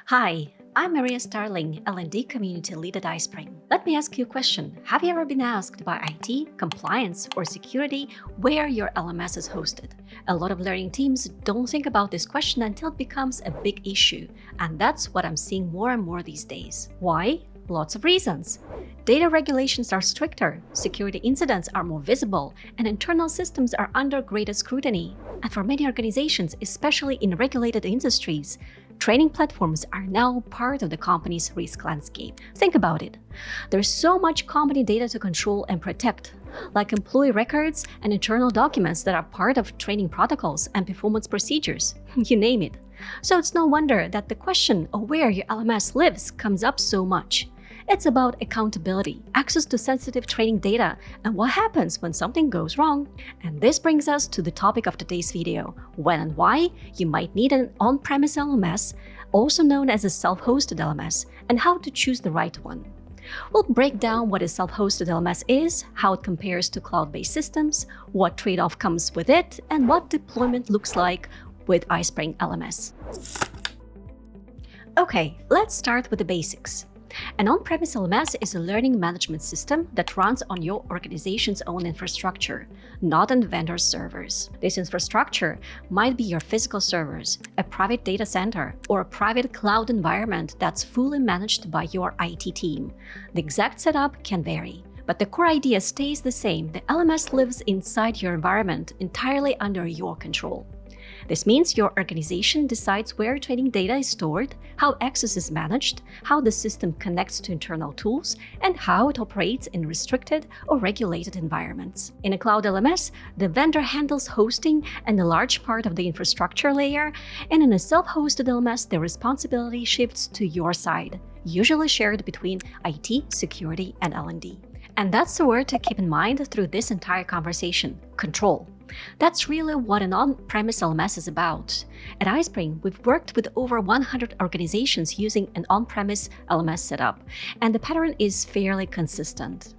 Hi, I'm Maria Starling, L&D Community Lead at iSpring. Let me ask you a question. Have you ever been asked by IT, compliance, or security where your LMS is hosted? A lot of learning teams don't think about this question until it becomes a big issue, and that's what I'm seeing more and more these days. Why? Lots of reasons. Data regulations are stricter, security incidents are more visible, and internal systems are under greater scrutiny. And for many organizations, especially in regulated industries, training platforms are now part of the company's risk landscape. Think about it. There's so much company data to control and protect, like employee records and internal documents that are part of training protocols and performance procedures. You name it. So it's no wonder that the question of where your LMS lives comes up so much. It's about accountability, access to sensitive training data, and what happens when something goes wrong. And this brings us to the topic of today's video, when and why you might need an on-premise LMS, also known as a self-hosted LMS, and how to choose the right one. We'll break down what a self-hosted LMS is, how it compares to cloud-based systems, what trade-off comes with it, and what deployment looks like with iSpring LMS. Okay, let's start with the basics. An on-premise LMS is a learning management system that runs on your organization's own infrastructure, not on vendor servers. This infrastructure might be your physical servers, a private data center, or a private cloud environment that's fully managed by your IT team. The exact setup can vary, but the core idea stays the same. The LMS lives inside your environment, entirely under your control. This means your organization decides where training data is stored, how access is managed, how the system connects to internal tools, and how it operates in restricted or regulated environments. In a cloud LMS, the vendor handles hosting and a large part of the infrastructure layer, and in a self-hosted LMS, the responsibility shifts to your side, usually shared between IT, security, and L&D. And that's the word to keep in mind through this entire conversation: control. That's really what an on-premise LMS is about. At iSpring, we've worked with over 100 organizations using an on-premise LMS setup, and the pattern is fairly consistent.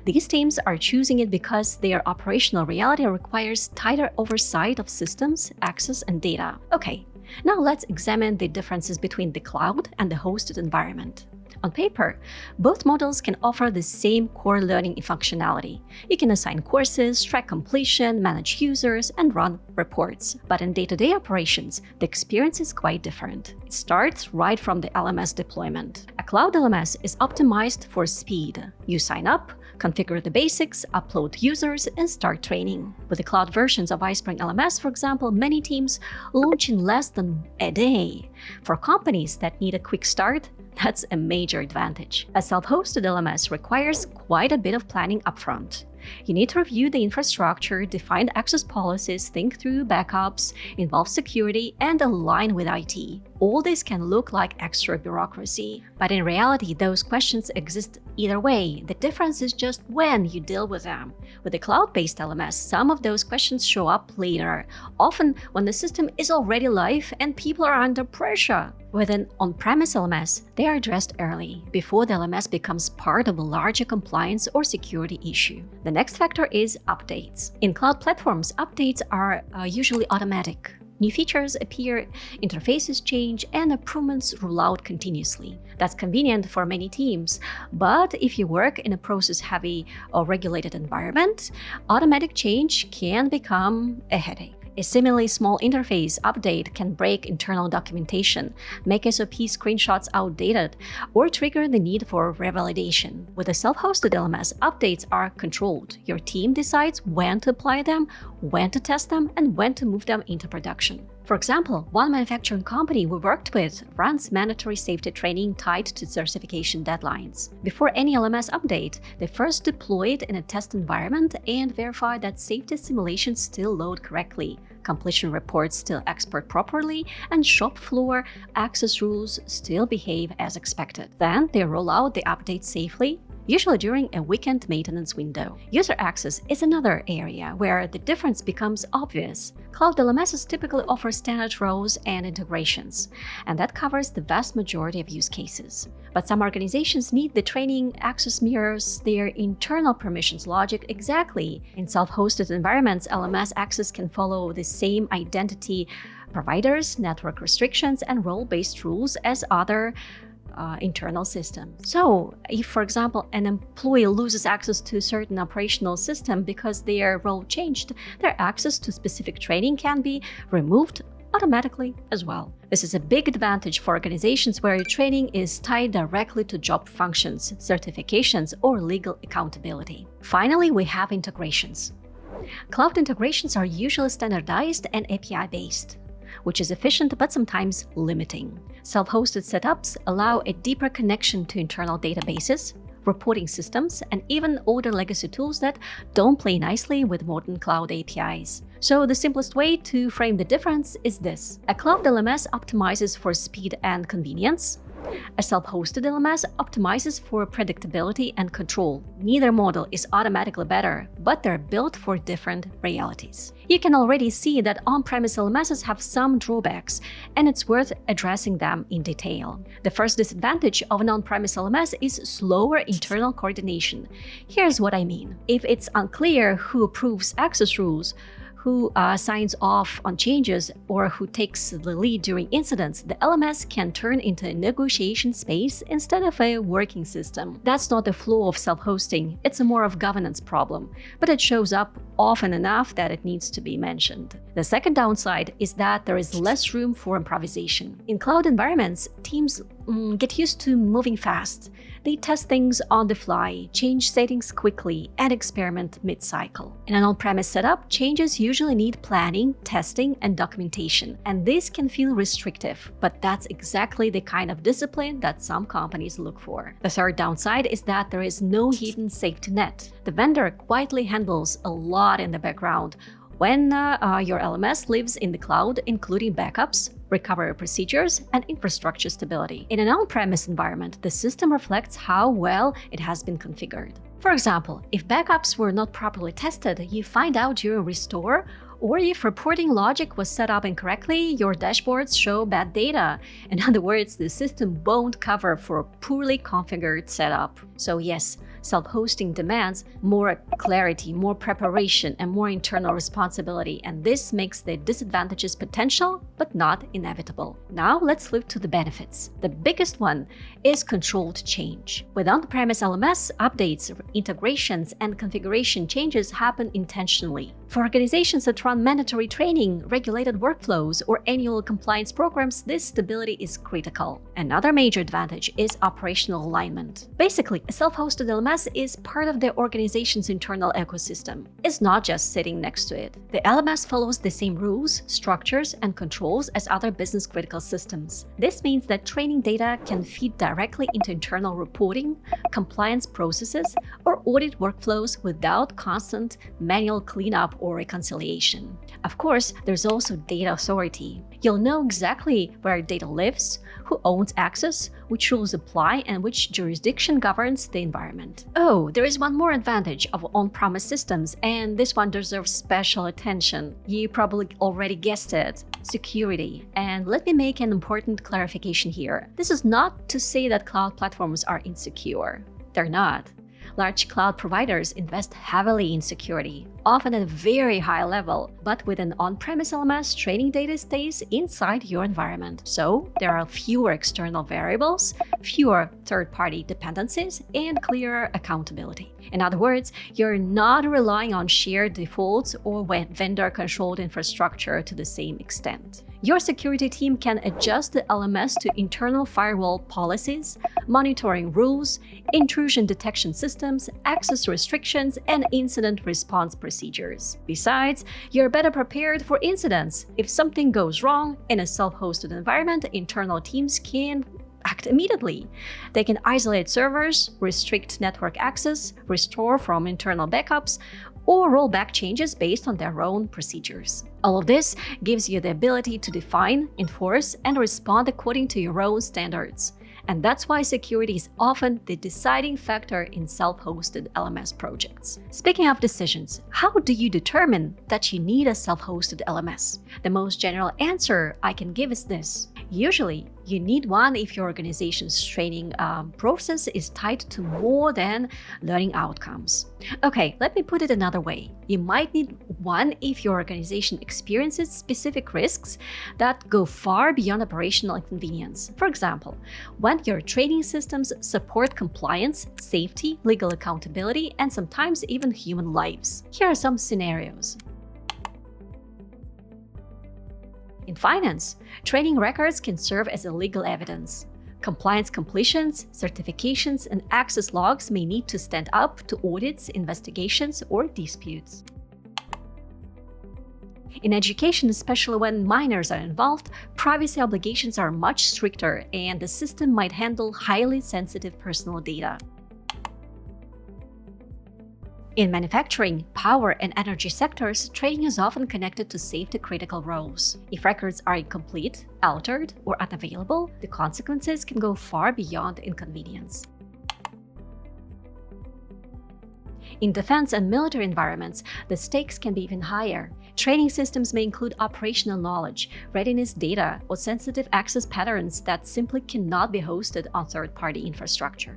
These teams are choosing it because their operational reality requires tighter oversight of systems, access, and data. Okay, now let's examine the differences between the cloud and the hosted environment. On paper, both models can offer the same core learning functionality. You can assign courses, track completion, manage users, and run reports. But in day-to-day operations, the experience is quite different. It starts right from the LMS deployment. A cloud LMS is optimized for speed. You sign up, configure the basics, upload users, and start training. With the cloud versions of iSpring LMS, for example, many teams launch in less than a day. For companies that need a quick start, that's a major advantage. A self-hosted LMS requires quite a bit of planning upfront. You need to review the infrastructure, define access policies, think through backups, involve security, and align with IT. All this can look like extra bureaucracy, but in reality, those questions exist either way. The difference is just when you deal with them. With a cloud-based LMS, some of those questions show up later, often when the system is already live and people are under pressure. With an on-premise LMS, they are addressed early, before the LMS becomes part of a larger compliance or security issue. The next factor is updates. In cloud platforms, updates are usually automatic. New features appear, interfaces change, and improvements roll out continuously. That's convenient for many teams, but if you work in a process-heavy or regulated environment, automatic change can become a headache. A similarly small interface update can break internal documentation, make SOP screenshots outdated, or trigger the need for revalidation. With a self-hosted LMS, updates are controlled. Your team decides when to apply them, when to test them, and when to move them into production. For example, one manufacturing company we worked with runs mandatory safety training tied to certification deadlines. Before any LMS update, they first deploy it in a test environment and verify that safety simulations still load correctly, completion reports still export properly, and shop floor access rules still behave as expected. Then they roll out the update safely, usually during a weekend maintenance window. User access is another area where the difference becomes obvious. Cloud LMSs typically offer standard roles and integrations, and that covers the vast majority of use cases. But some organizations need the training access mirrors their internal permissions logic exactly. In self-hosted environments, LMS access can follow the same identity providers, network restrictions, and role-based rules as other internal system. So if, for example, an employee loses access to a certain operational system because their role changed, their access to specific training can be removed automatically as well. This is a big advantage for organizations where your training is tied directly to job functions, certifications, or legal accountability. Finally, we have integrations. Cloud integrations are usually standardized and API-based, which is efficient but sometimes limiting. Self-hosted setups allow a deeper connection to internal databases, reporting systems, and even older legacy tools that don't play nicely with modern cloud APIs. So the simplest way to frame the difference is this. A cloud LMS optimizes for speed and convenience. A self-hosted LMS optimizes for predictability and control. Neither model is automatically better, but they're built for different realities. You can already see that on-premise LMSs have some drawbacks, and it's worth addressing them in detail. The first disadvantage of an on-premise LMS is slower internal coordination. Here's what I mean. If it's unclear who approves access rules, who signs off on changes, or who takes the lead during incidents, the LMS can turn into a negotiation space instead of a working system. That's not the flaw of self-hosting, it's a more of governance problem, but it shows up often enough that it needs to be mentioned. The second downside is that there is less room for improvisation. In cloud environments, teams get used to moving fast. They test things on the fly, change settings quickly, and experiment mid-cycle. In an on-premise setup, changes usually need planning, testing, and documentation, and this can feel restrictive, but that's exactly the kind of discipline that some companies look for. The third downside is that there is no hidden safety net. The vendor quietly handles a lot in the background when your LMS lives in the cloud, including backups, recovery procedures, and infrastructure stability. In an on-premise environment, the system reflects how well it has been configured. For example, if backups were not properly tested, you find out during restore, or if reporting logic was set up incorrectly, your dashboards show bad data. In other words, the system won't cover for a poorly configured setup. So yes, self-hosting demands more clarity, more preparation, and more internal responsibility, and this makes the disadvantages potential, but not inevitable. Now let's look to the benefits. The biggest one is controlled change. With on-premise LMS, updates, integrations, and configuration changes happen intentionally. For organizations that run mandatory training, regulated workflows, or annual compliance programs, this stability is critical. Another major advantage is operational alignment. Basically, a self-hosted LMS is part of the organization's internal ecosystem. It's not just sitting next to it. The LMS follows the same rules, structures, and controls as other business-critical systems. This means that training data can feed directly into internal reporting, compliance processes, or audit workflows without constant manual cleanup or reconciliation. Of course, there's also data authority. You'll know exactly where data lives, who owns access, which rules apply, and which jurisdiction governs the environment. Oh, there is one more advantage of on-premise systems, and this one deserves special attention. You probably already guessed it: security. And let me make an important clarification here. This is not to say that cloud platforms are insecure. They're not. Large cloud providers invest heavily in security, often at a very high level, but with an on-premise LMS, training data stays inside your environment. So there are fewer external variables, fewer third-party dependencies, and clearer accountability. In other words, you're not relying on shared defaults or vendor-controlled infrastructure to the same extent. Your security team can adjust the LMS to internal firewall policies, monitoring rules, intrusion detection systems, access restrictions, and incident response procedures. Besides, you're better prepared for incidents. If something goes wrong in a self-hosted environment, internal teams can act immediately. They can isolate servers, restrict network access, restore from internal backups, or roll back changes based on their own procedures. All of this gives you the ability to define, enforce, and respond according to your own standards. And that's why security is often the deciding factor in self-hosted LMS projects. Speaking of decisions, how do you determine that you need a self-hosted LMS? The most general answer I can give is this: Usually, you need one if your organization's training process is tied to more than learning outcomes. Okay, let me put it another way. You might need one if your organization experiences specific risks that go far beyond operational inconvenience. For example, when your training systems support compliance, safety, legal accountability, and sometimes even human lives. Here are some scenarios. In finance, training records can serve as a legal evidence. Compliance completions, certifications, and access logs may need to stand up to audits, investigations, or disputes. In education, especially when minors are involved, privacy obligations are much stricter, and the system might handle highly sensitive personal data. In manufacturing, power, and energy sectors, training is often connected to safety-critical roles. If records are incomplete, altered, or unavailable, the consequences can go far beyond inconvenience. In defense and military environments, the stakes can be even higher. Training systems may include operational knowledge, readiness data, or sensitive access patterns that simply cannot be hosted on third-party infrastructure.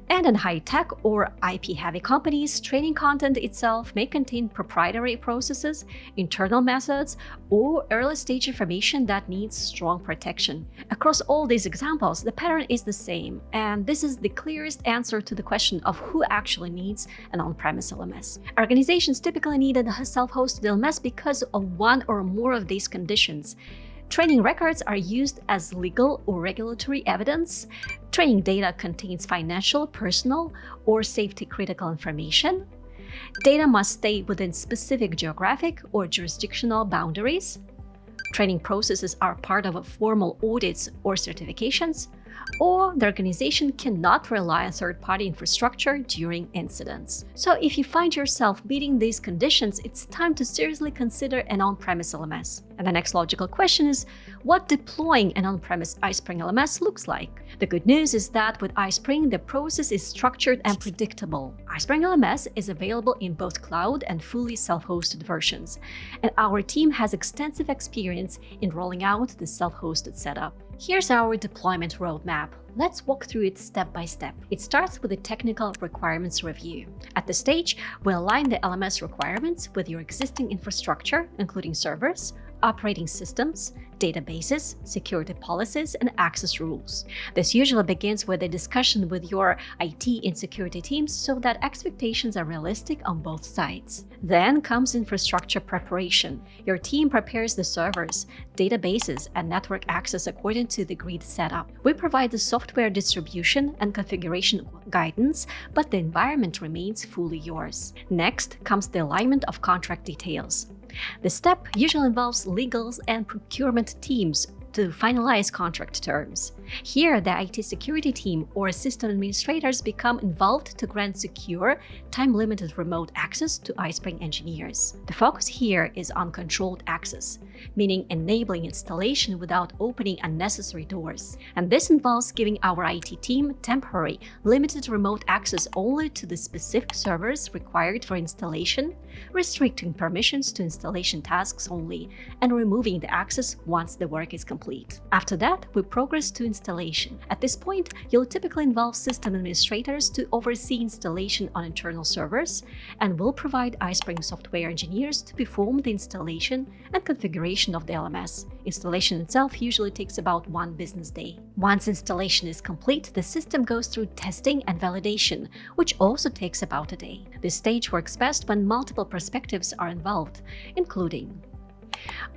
And in high-tech or IP-heavy companies, training content itself may contain proprietary processes, internal methods, or early-stage information that needs strong protection. Across all these examples, the pattern is the same, and this is the clearest answer to the question of who actually needs an on-premise LMS. Organizations typically need a self-hosted LMS because of one or more of these conditions. Training records are used as legal or regulatory evidence. Training data contains financial, personal, or safety-critical information. Data must stay within specific geographic or jurisdictional boundaries. Training processes are part of formal audits or certifications, or the organization cannot rely on third-party infrastructure during incidents. So if you find yourself meeting these conditions, it's time to seriously consider an on-premise LMS. And the next logical question is, what deploying an on-premise iSpring LMS looks like? The good news is that with iSpring, the process is structured and predictable. iSpring LMS is available in both cloud and fully self-hosted versions, and our team has extensive experience in rolling out the self-hosted setup. Here's our deployment roadmap. Let's walk through it step by step. It starts with a technical requirements review. At this stage, we align the LMS requirements with your existing infrastructure, including servers, operating systems, databases, security policies, and access rules. This usually begins with a discussion with your IT and security teams so that expectations are realistic on both sides. Then comes infrastructure preparation. Your team prepares the servers, databases, and network access according to the agreed setup. We provide the software distribution and configuration guidance, but the environment remains fully yours. Next comes the alignment of contract details. The step usually involves legal and procurement teams to finalize contract terms. Here, the IT security team or system administrators become involved to grant secure, time-limited remote access to iSpring engineers. The focus here is on controlled access, meaning enabling installation without opening unnecessary doors. And this involves giving our IT team temporary, limited remote access only to the specific servers required for installation, restricting permissions to installation tasks only, and removing the access once the work is complete. After that, we progress to installation. At this point, you'll typically involve system administrators to oversee installation on internal servers, and will provide iSpring software engineers to perform the installation and configuration of the LMS. Installation itself usually takes about 1 business day. Once installation is complete, the system goes through testing and validation, which also takes about a day. This stage works best when multiple perspectives are involved, including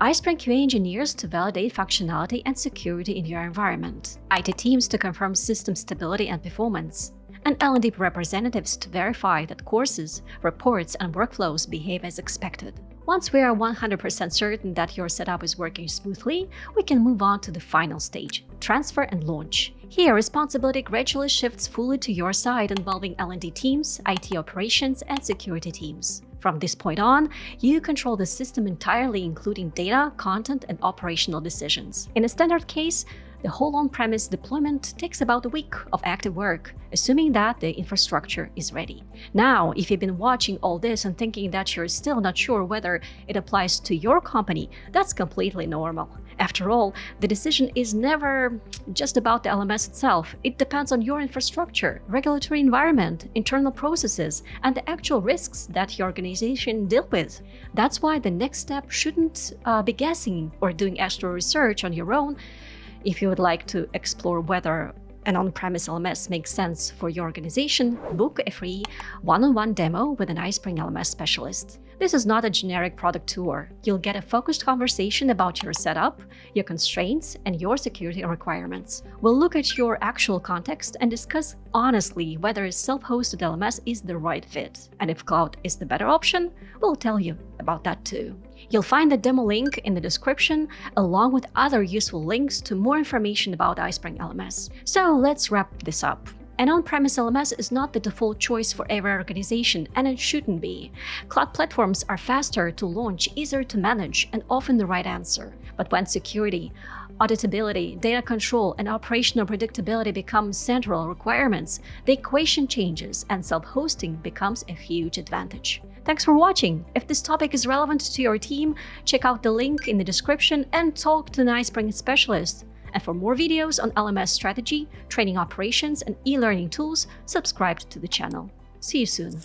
iSpring QA engineers to validate functionality and security in your environment, IT teams to confirm system stability and performance, and L&D representatives to verify that courses, reports, and workflows behave as expected. Once we are 100% certain that your setup is working smoothly, we can move on to the final stage, transfer and launch. Here, responsibility gradually shifts fully to your side, involving L&D teams, IT operations, and security teams. From this point on, you control the system entirely, including data, content, and operational decisions. In a standard case, the whole on-premise deployment takes about a week of active work, assuming that the infrastructure is ready. Now, if you've been watching all this and thinking that you're still not sure whether it applies to your company, that's completely normal. After all, the decision is never just about the LMS itself. It depends on your infrastructure, regulatory environment, internal processes, and the actual risks that your organization deals with. That's why the next step shouldn't be guessing or doing extra research on your own. If you would like to explore whether an on-premise LMS makes sense for your organization, book a free one-on-one demo with an iSpring LMS specialist. This is not a generic product tour. You'll get a focused conversation about your setup, your constraints, and your security requirements. We'll look at your actual context and discuss honestly whether a self-hosted LMS is the right fit. And if cloud is the better option, we'll tell you about that too. You'll find the demo link in the description, along with other useful links to more information about iSpring LMS. So let's wrap this up. An on-premise LMS is not the default choice for every organization, and it shouldn't be. Cloud platforms are faster to launch, easier to manage, and often the right answer. But when security, auditability, data control, and operational predictability become central requirements, the equation changes and self-hosting becomes a huge advantage. Thanks for watching. If this topic is relevant to your team, check out the link in the description and talk to an iSpring specialist. And for more videos on LMS strategy, training operations, and e-learning tools, subscribe to the channel. See you soon.